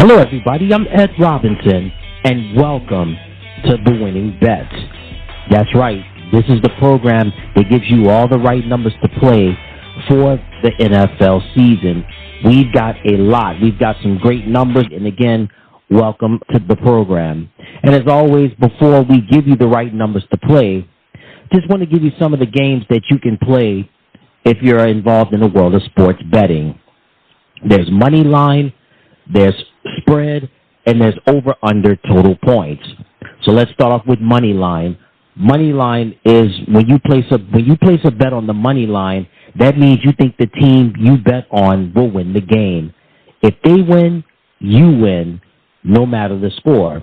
Hello, everybody. I'm Ed Robinson, and welcome to The Winning Bets. That's right. This is the program that gives you all the right numbers to play for the NFL season. We've got a lot. We've got some great numbers, and again, welcome to the program. And as always, before we give you the right numbers to play, just want to give you some of the games that you can play if you're involved in the world of sports betting. There's money line, there's spread, and there's over-under total points. So let's start off with money line. Money line is when you place a bet on the money line, that means you think the team you bet on will win the game. If they win, you win, no matter the score.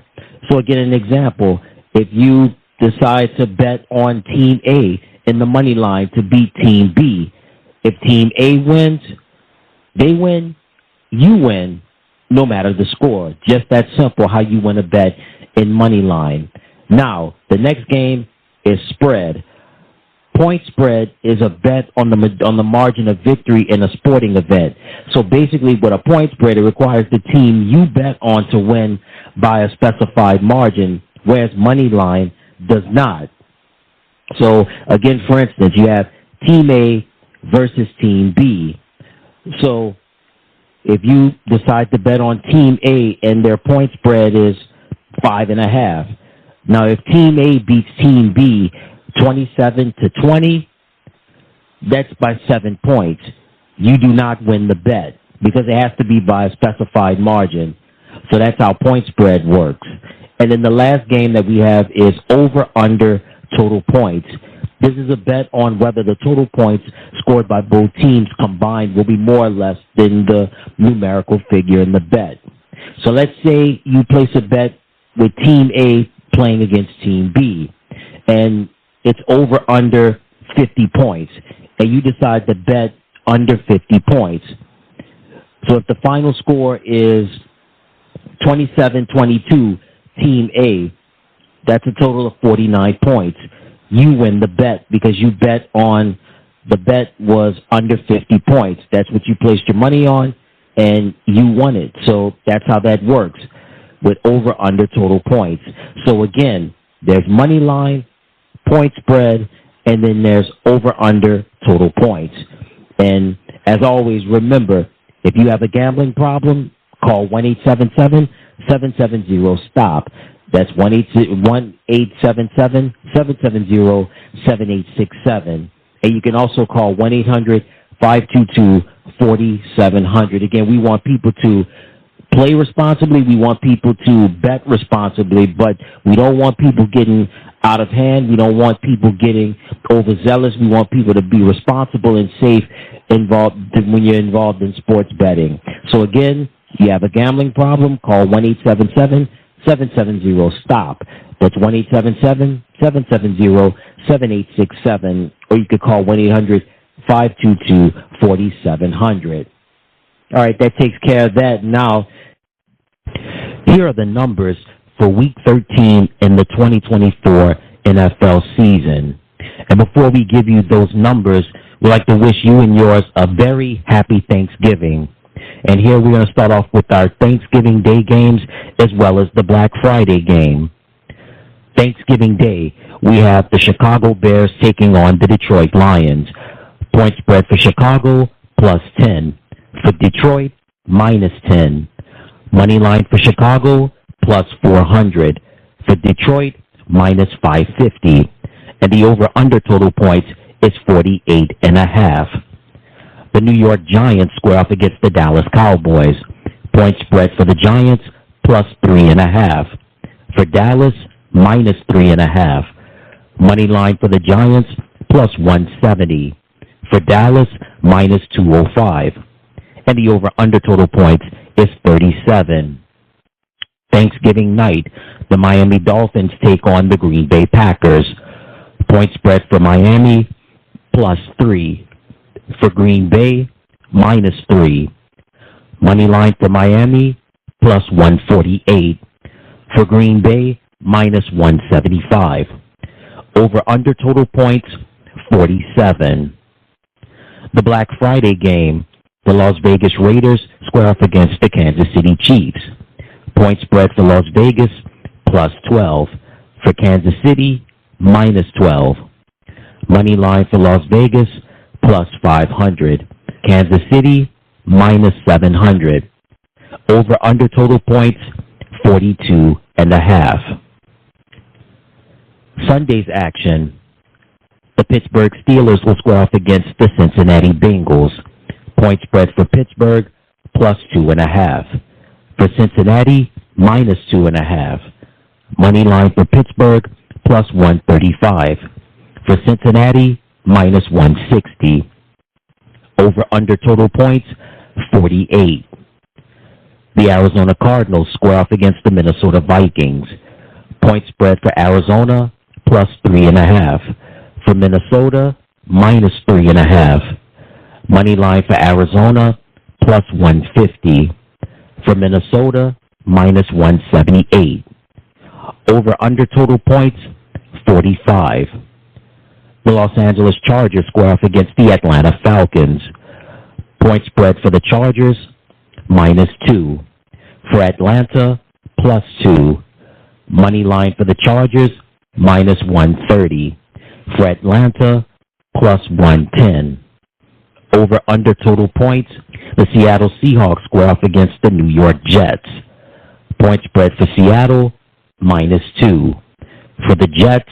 So again, an example, if you decide to bet on Team A in the money line to beat Team B, if Team A wins, they win, you win, no matter the score. Just that simple how you win a bet in money line. Now, the next game is spread. Point spread is a bet on the margin of victory in a sporting event. So basically, with a point spread, it requires the team you bet on to win by a specified margin, whereas money line does not. So again, for instance, you have Team A versus Team B. So if you decide to bet on Team A and their point spread is 5.5. Now, if Team A beats Team B 27-20, that's by 7 points. You do not win the bet because it has to be by a specified margin. So that's how point spread works. And then the last game that we have is over-under total points. This is a bet on whether the total points scored by both teams combined will be more or less than the numerical figure in the bet. So let's say you place a bet with Team A playing against Team B, and it's over under 50 points, and you decide to bet under 50 points. So if the final score is 27-22, Team A, that's a total of 49 points. You win the bet because you bet on the bet was under 50 points. That's what you placed your money on, and you won it. So that's how that works with over-under total points. So again, there's money line, point spread, and then there's over-under total points. And as always, remember, if you have a gambling problem, call 1-877-770-STOP. That's 1-877-770-7867. And you can also call 1-800-522-4700. Again, we want people to play responsibly. We want people to bet responsibly, but we don't want people getting out of hand. We don't want people getting overzealous. We want people to be responsible and safe when you're involved in sports betting. So again, if you have a gambling problem, call 1-877-770-STOP. That's 1-877-770-7867, or you could call 1-800-522-4700. All right, that takes care of that. Now, here are the numbers for Week 13 in the 2024 NFL season. And before we give you those numbers, we'd like to wish you and yours a very happy Thanksgiving. And here we're going to start off with our Thanksgiving Day games as well as the Black Friday game. Thanksgiving Day, we have the Chicago Bears taking on the Detroit Lions. Point spread for Chicago, +10. For Detroit, -10. Money line for Chicago, +400. For Detroit, -550. And the over-under total points is 48.5. The New York Giants square off against the Dallas Cowboys. Point spread for the Giants, +3.5. For Dallas, -3.5. Money line for the Giants, +170. For Dallas, -205. And the over-under total points is 37. Thanksgiving night, the Miami Dolphins take on the Green Bay Packers. Point spread for Miami, +3. For Green Bay, -3. Money line for Miami, +148. For Green Bay, -175. Over-under total points, 47. The Black Friday game, the Las Vegas Raiders square off against the Kansas City Chiefs. Point spread for Las Vegas, plus 12. For Kansas City, minus 12. Money line for Las Vegas, plus 500. Kansas City, minus 700. Over under total points, 42.5. Sunday's action. The Pittsburgh Steelers will square off against the Cincinnati Bengals. Point spread for Pittsburgh, plus 2.5. For Cincinnati, minus 2.5. Money line for Pittsburgh, plus 135. For Cincinnati, minus 160. Over under total points, 48. The Arizona Cardinals square off against the Minnesota Vikings. Point spread for Arizona, plus 3.5. For Minnesota, minus 3.5. Money line for Arizona, plus 150. For Minnesota, minus 178. Over under total points, 45. The Los Angeles Chargers square off against the Atlanta Falcons. Point spread for the Chargers, minus 2. For Atlanta, plus 2. Money line for the Chargers, minus 130. For Atlanta, plus 110. Over under total points, the Seattle Seahawks square off against the New York Jets. Point spread for Seattle, minus 2. For the Jets,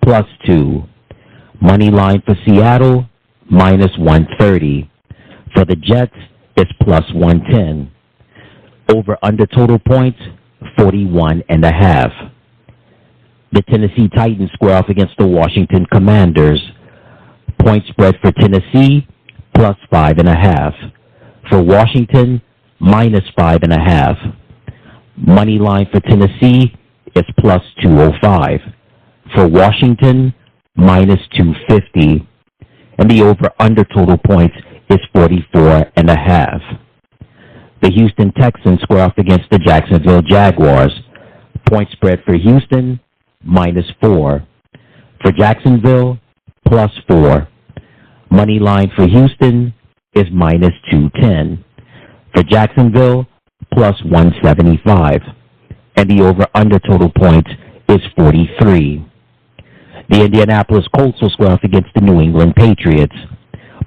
plus 2. Money line for Seattle, minus 130. For the Jets, it's plus 110. Over under total points, 41.5. The Tennessee Titans square off against the Washington Commanders. Point spread for Tennessee, plus 5.5. For Washington, minus 5.5. Money line for Tennessee is plus 205. For Washington, minus 250. And the over-under total points is 44.5. The Houston Texans square off against the Jacksonville Jaguars. Point spread for Houston, minus 4. For Jacksonville, plus 4. Money line for Houston is minus 210. For Jacksonville, plus 175. And the over-under total points is 43. The Indianapolis Colts will square off against the New England Patriots.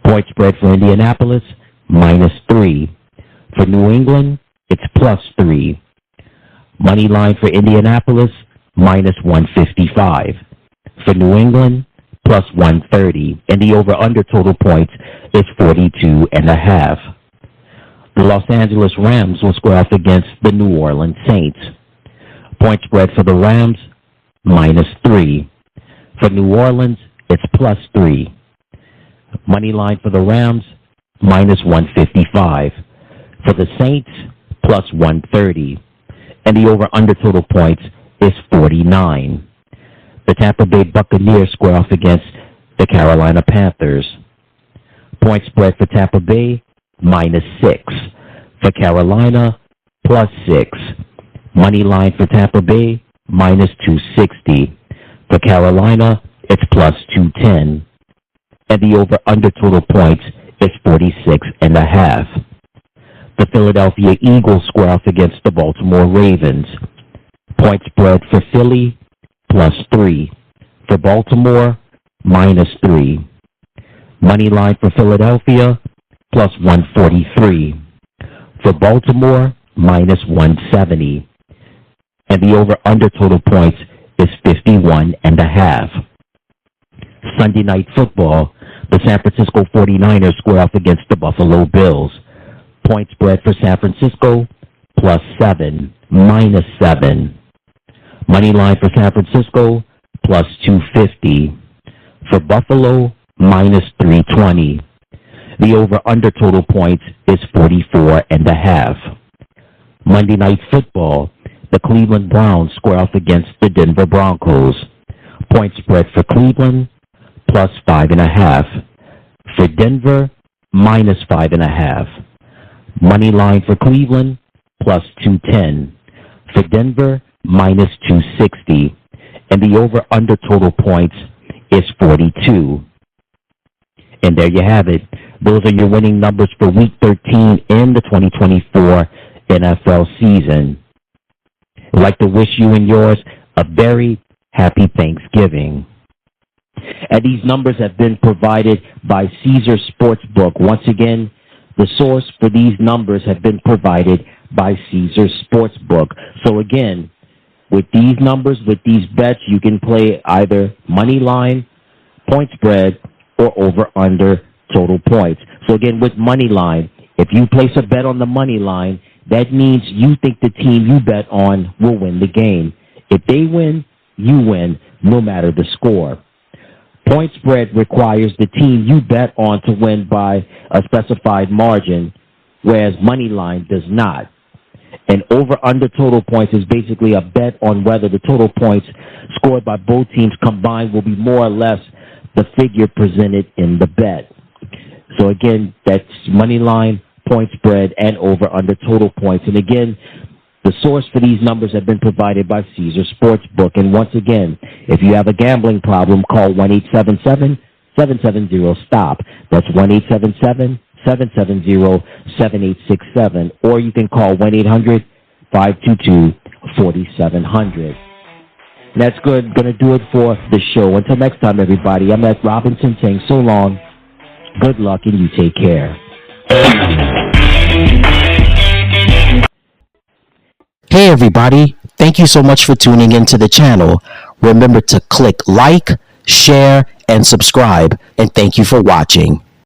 Point spread for Indianapolis, minus 3. For New England, it's plus 3. Money line for Indianapolis, minus 155. For New England, plus 130. And the over-under total points is 42.5. The Los Angeles Rams will square off against the New Orleans Saints. Point spread for the Rams, minus 3. For New Orleans, it's plus 3. Money line for the Rams, minus 155. For the Saints, plus 130. And the over-under total points is 49. The Tampa Bay Buccaneers square off against the Carolina Panthers. Point spread for Tampa Bay, minus 6. For Carolina, plus 6. Money line for Tampa Bay, minus 260. For Carolina, it's plus 210. And the over-under total points is 46.5. The Philadelphia Eagles square off against the Baltimore Ravens. Point spread for Philly, plus 3. For Baltimore, minus 3. Money line for Philadelphia, plus 143. For Baltimore, minus 170. And the over-under total points is 51.5. Sunday Night Football, the San Francisco 49ers square off against the Buffalo Bills. Point spread for San Francisco, plus 7, minus 7. Money line for San Francisco, plus 250. For Buffalo, minus 320. The over-under total points is 44.5. Monday Night Football, the Cleveland Browns square off against the Denver Broncos. Point spread for Cleveland, plus 5.5. For Denver, minus 5.5. Money line for Cleveland, plus 210. For Denver, minus 260. And the over-under total points is 42. And there you have it. Those are your winning numbers for Week 13 in the 2024 NFL season. I'd like to wish you and yours a very happy Thanksgiving. And these numbers have been provided by Caesar Sportsbook. Once again, the source for these numbers have been provided by Caesar Sportsbook. So again, with these numbers, with these bets, you can play either money line, point spread, or over-under total points. So again, with money line, if you place a bet on the money line, that means you think the team you bet on will win the game. If they win, you win, no matter the score. Point spread requires the team you bet on to win by a specified margin, whereas money line does not. And over-under total points is basically a bet on whether the total points scored by both teams combined will be more or less the figure presented in the bet. So again, that's money line, point spread, and over-under total points. And again, the source for these numbers have been provided by Caesar Sportsbook. And once again, if you have a gambling problem, call 1-877-770-STOP. That's 1-877-770-7867. Or you can call 1-800-522-4700. And that's good. Going to do it for the show. Until next time, everybody, I'm Ed Robinson saying so long, good luck, and you take care. Hey everybody, thank you so much for tuning into the channel. Remember to click like, share, and subscribe, and thank you for watching.